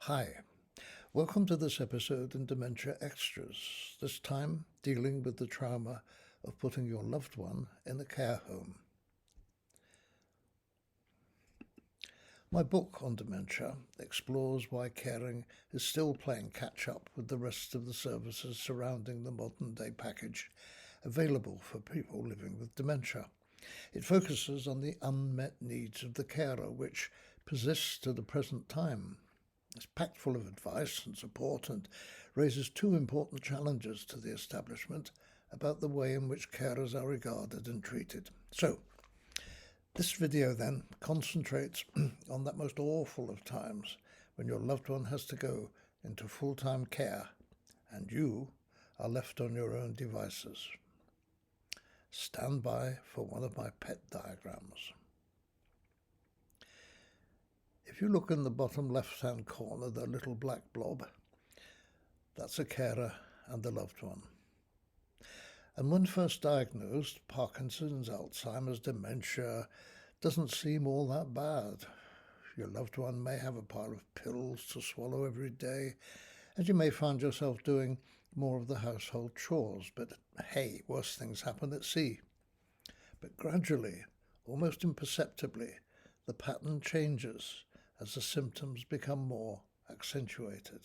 Hi, welcome to this episode in Dementia Extras, this time dealing with the trauma of putting your loved one in a care home. My book on dementia explores why caring is still playing catch-up with the rest of the services surrounding the modern-day package available for people living with dementia. It focuses on the unmet needs of the carer, which persist to the present time. It's packed full of advice and support and raises two important challenges to the establishment about the way in which carers are regarded and treated. So, this video then concentrates on that most awful of times when your loved one has to go into full-time care and you are left on your own devices. Stand by for one of my pet diagrams. If you look in the bottom left-hand corner, the little black blob, that's a carer and a loved one. And when first diagnosed, Parkinson's, Alzheimer's, dementia doesn't seem all that bad. Your loved one may have a pile of pills to swallow every day, and you may find yourself doing more of the household chores. But hey, worse things happen at sea. But gradually, almost imperceptibly, the pattern changes as the symptoms become more accentuated.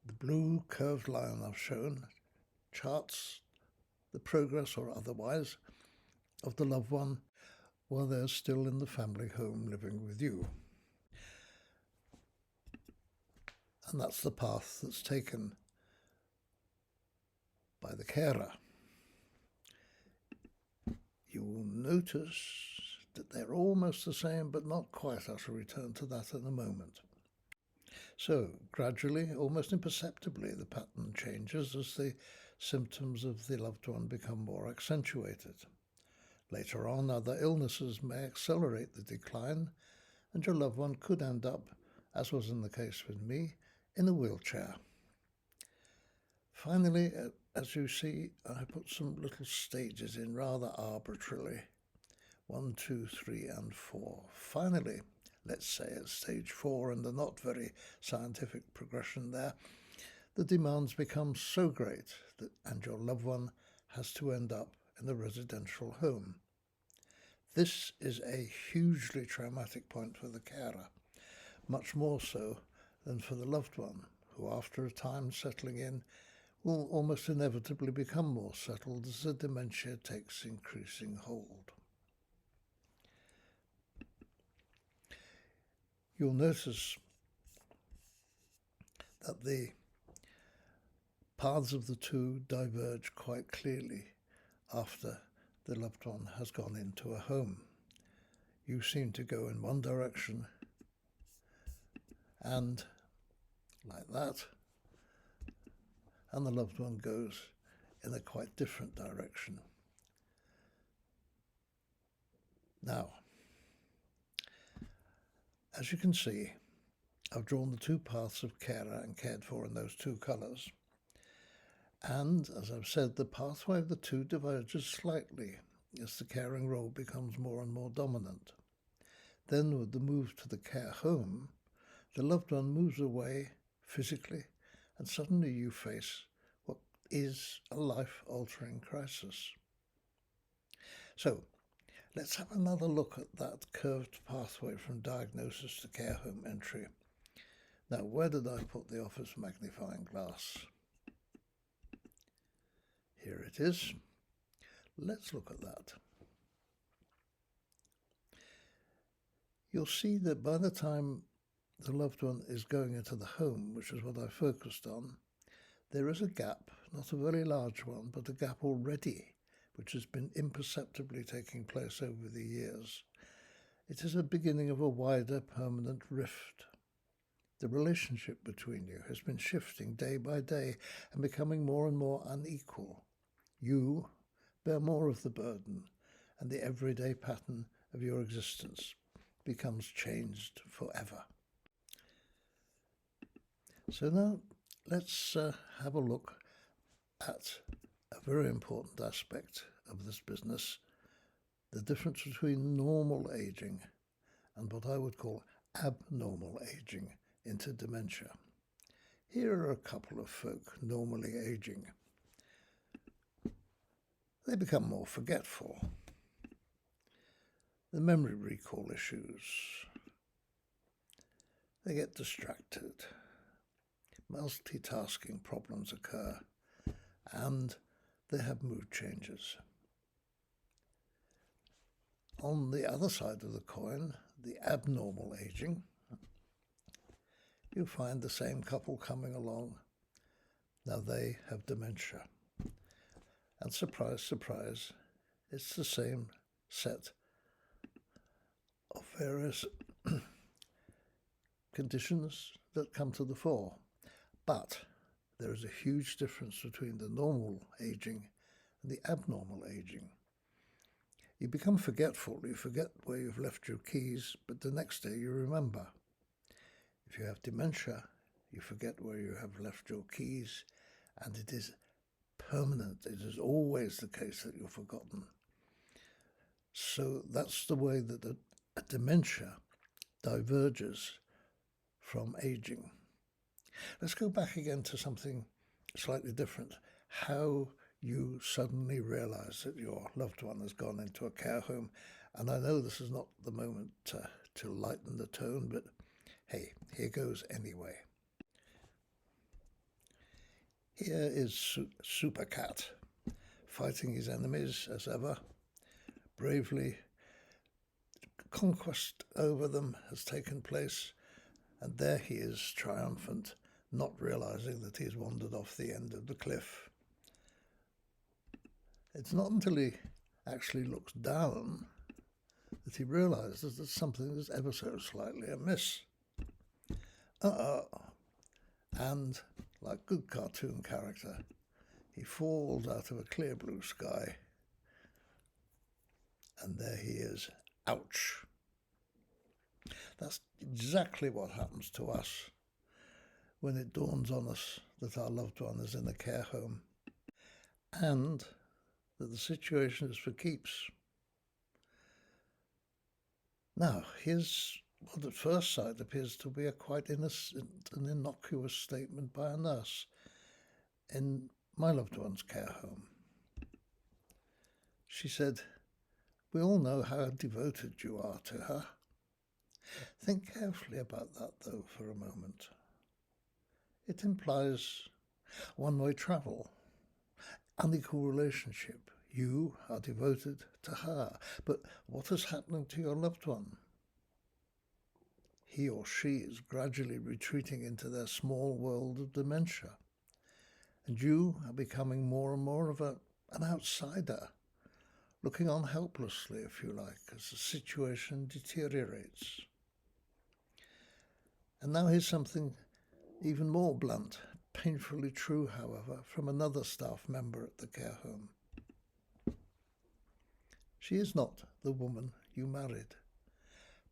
The blue curved line I've shown charts the progress or otherwise of the loved one while they're still in the family home living with you. And that's the path that's taken by the carer. You will notice that they're almost the same, but not quite. I shall return to that in a moment. So, gradually, almost imperceptibly, the pattern changes as the symptoms of the loved one become more accentuated. Later on, other illnesses may accelerate the decline, and your loved one could end up, as was in the case with me, in a wheelchair. Finally, as you see, I put some little stages in rather arbitrarily. 1, 2, 3, and 4. Finally, let's say at stage 4, and the not very scientific progression there, the demands become so great that and your loved one has to end up in a residential home. This is a hugely traumatic point for the carer, much more so than for the loved one, who after a time settling in will almost inevitably become more settled as the dementia takes increasing hold. You'll notice that the paths of the two diverge quite clearly after the loved one has gone into a home. You seem to go in one direction and like that, and the loved one goes in a quite different direction. Now, as you can see, I've drawn the two paths of carer and cared for in those two colours. And, as I've said, the pathway of the two diverges slightly as the caring role becomes more and more dominant. Then, with the move to the care home, the loved one moves away physically, and suddenly you face what is a life-altering crisis. So, let's have another look at that curved pathway from diagnosis to care home entry. Now, where did I put the office magnifying glass? Here it is. Let's look at that. You'll see that by the time the loved one is going into the home, which is what I focused on, there is a gap, not a very large one, but a gap already, which has been imperceptibly taking place over the years. It is a beginning of a wider permanent rift. The relationship between you has been shifting day by day and becoming more and more unequal. You bear more of the burden, and the everyday pattern of your existence becomes changed forever. So now let's have a look at a very important aspect of this business, the difference between normal aging and what I would call abnormal aging into dementia. Here are a couple of folk normally aging. They become more forgetful. The memory recall issues. They get distracted. Multitasking problems occur, and they have mood changes. On the other side of the coin, the abnormal aging, you find the same couple coming along. Now they have dementia. And surprise, surprise, it's the same set of various conditions that come to the fore. But there is a huge difference between the normal aging and the abnormal aging. You become forgetful, you forget where you've left your keys, but the next day you remember. If you have dementia, you forget where you have left your keys, and it is permanent. It is always the case that you're forgotten. So that's the way that a dementia diverges from aging. Let's go back again to something slightly different. How you suddenly realize that your loved one has gone into a care home. And I know this is not the moment to lighten the tone, but hey, here goes anyway. Here is Super Cat, fighting his enemies as ever. Bravely, conquest over them has taken place, and there he is, triumphant, not realizing that he's wandered off the end of the cliff. It's not until he actually looks down that he realizes that something is ever so slightly amiss. And, like good cartoon character, he falls out of a clear blue sky. And there he is. Ouch. That's exactly what happens to us when it dawns on us that our loved one is in a care home and that the situation is for keeps. Now, here's what at first sight appears to be a quite innocent and innocuous statement by a nurse in my loved one's care home. She said, "We all know how devoted you are to her." Think carefully about that, though, for a moment. It implies one-way travel, unequal relationship. You are devoted to her, but what is happening to your loved one? He or she is gradually retreating into their small world of dementia, and you are becoming more and more of an outsider, looking on helplessly, if you like, as the situation deteriorates. And now here's something even more blunt, painfully true, however, from another staff member at the care home. She is not the woman you married.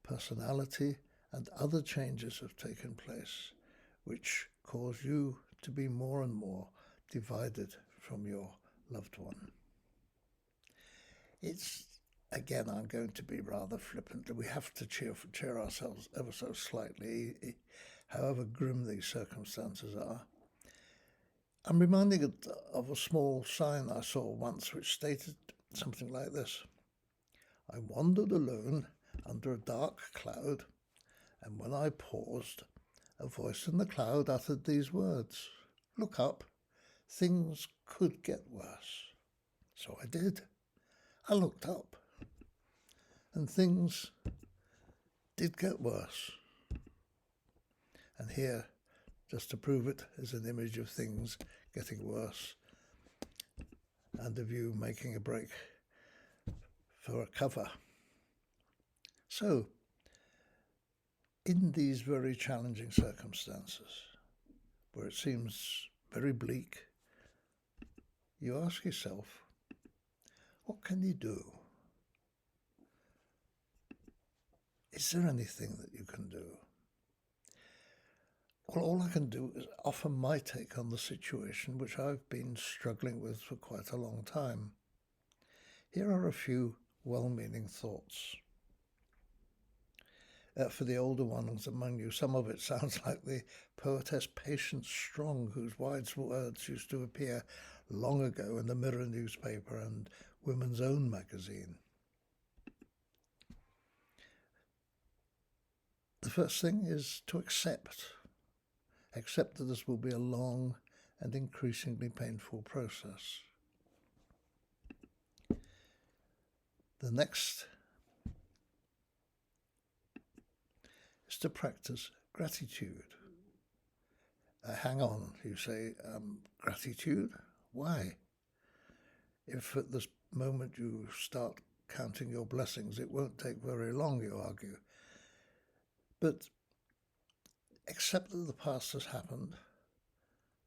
Personality and other changes have taken place, which cause you to be more and more divided from your loved one. It's, again, I'm going to be rather flippant. We have to cheer ourselves ever so slightly, however grim these circumstances are. I'm reminded of a small sign I saw once which stated something like this: "I wandered alone under a dark cloud, and when I paused, a voice in the cloud uttered these words: 'Look up, things could get worse.' So I did. I looked up, and things did get worse." And here, just to prove it, is an image of things getting worse and of you making a break for a cover. So, in these very challenging circumstances, where it seems very bleak, you ask yourself, what can you do? Is there anything that you can do? Well, all I can do is offer my take on the situation, which I've been struggling with for quite a long time. Here are a few well-meaning thoughts. For the older ones among you, some of it sounds like the poetess Patience Strong, whose wise words used to appear long ago in the Mirror newspaper and Women's Own magazine. The first thing is to accept that this will be a long and increasingly painful process. The next is to practice gratitude. Hang on, you say, gratitude? Why? If at this moment you start counting your blessings, it won't take very long, you argue. But accept that the past has happened,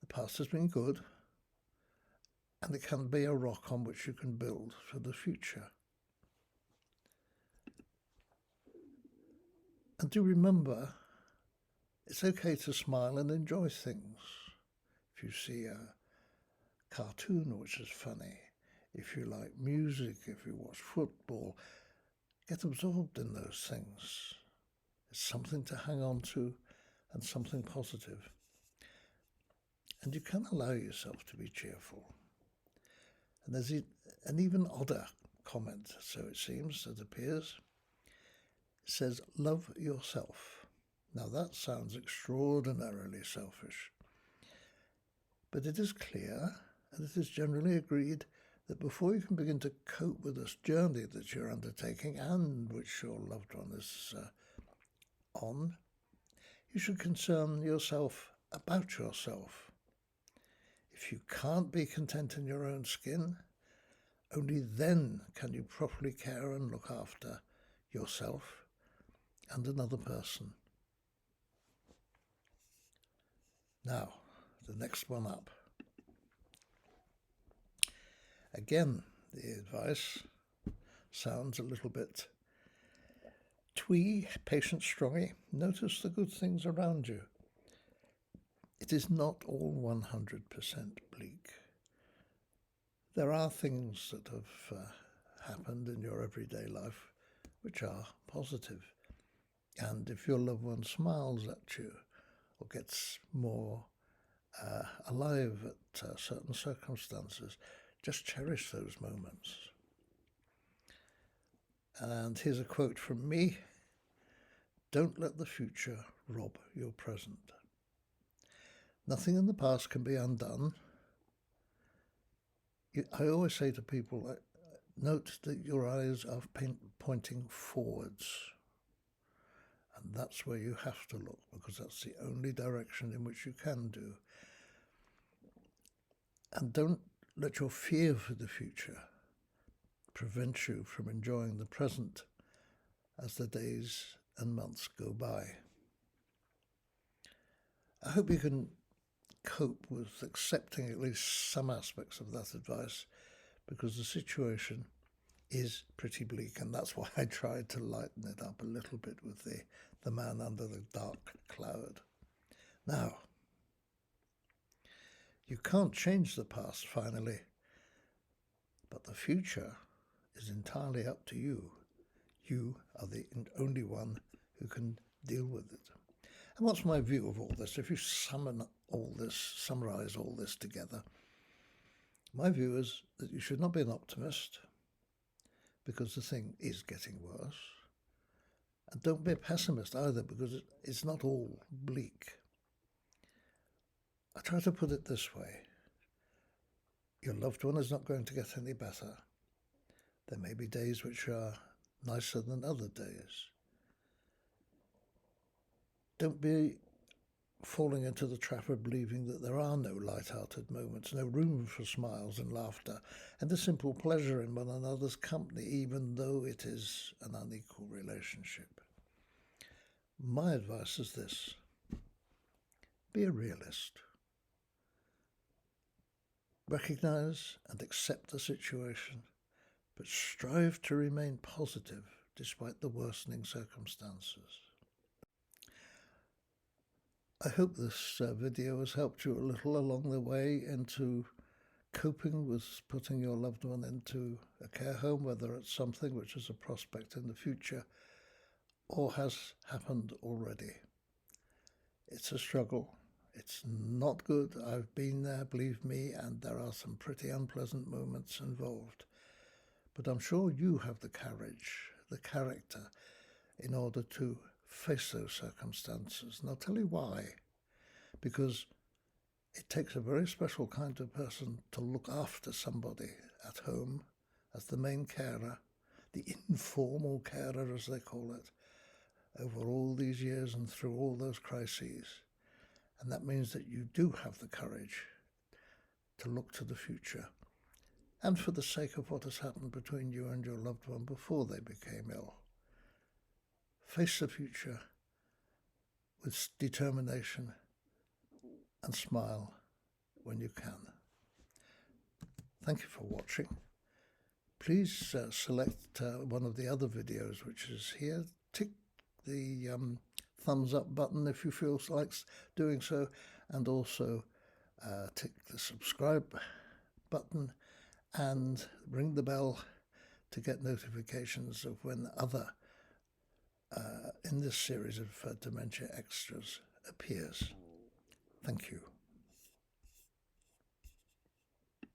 the past has been good, and it can be a rock on which you can build for the future. And do remember, it's okay to smile and enjoy things. If you see a cartoon which is funny, if you like music, if you watch football, get absorbed in those things. It's something to hang on to and something positive. And you can allow yourself to be cheerful. And there's an even odder comment, so it seems, that appears. It says, love yourself. Now that sounds extraordinarily selfish. But it is clear, and it is generally agreed, that before you can begin to cope with this journey that you're undertaking and which your loved one is on, you should concern yourself about yourself. If you can't be content in your own skin, only then can you properly care and look after yourself and another person. Now, the next one up. Again, the advice sounds a little bit twee, Patience Strongy. Notice the good things around you. It is not all 100% bleak. There are things that have happened in your everyday life which are positive. And if your loved one smiles at you or gets more alive at certain circumstances, just cherish those moments. And here's a quote from me. Don't let the future rob your present. Nothing in the past can be undone. I always say to people, note that your eyes are pointing forwards. And that's where you have to look, because that's the only direction in which you can do. And don't let your fear for the future prevent you from enjoying the present as the days and months go by. I hope you can cope with accepting at least some aspects of that advice, because the situation is pretty bleak, and that's why I tried to lighten it up a little bit with the man under the dark cloud. Now, you can't change the past finally, but the future is entirely up to you. You are the only one who can deal with it. And what's my view of all this? If you summarize all this together, my view is that you should not be an optimist, because the thing is getting worse. And don't be a pessimist either, because it's not all bleak. I try to put it this way. Your loved one is not going to get any better. There may be days which are nicer than other days. Don't be falling into the trap of believing that there are no light-hearted moments, no room for smiles and laughter, and the simple pleasure in one another's company, even though it is an unequal relationship. My advice is this: be a realist. Recognize and accept the situation, but strive to remain positive despite the worsening circumstances. I hope this video has helped you a little along the way into coping with putting your loved one into a care home, whether it's something which is a prospect in the future or has happened already. It's a struggle. It's not good. I've been there, believe me, and there are some pretty unpleasant moments involved. But I'm sure you have the courage, the character, in order to face those circumstances. And I'll tell you why. Because it takes a very special kind of person to look after somebody at home as the main carer, the informal carer as they call it, over all these years and through all those crises. And that means that you do have the courage to look to the future, and for the sake of what has happened between you and your loved one before they became ill. Face the future with determination and smile when you can. Thank you for watching. Please select one of the other videos which is here. Tick the thumbs up button if you feel like doing so, and also tick the subscribe button and ring the bell to get notifications of when other in this series of Dementia Extras appears. Thank you.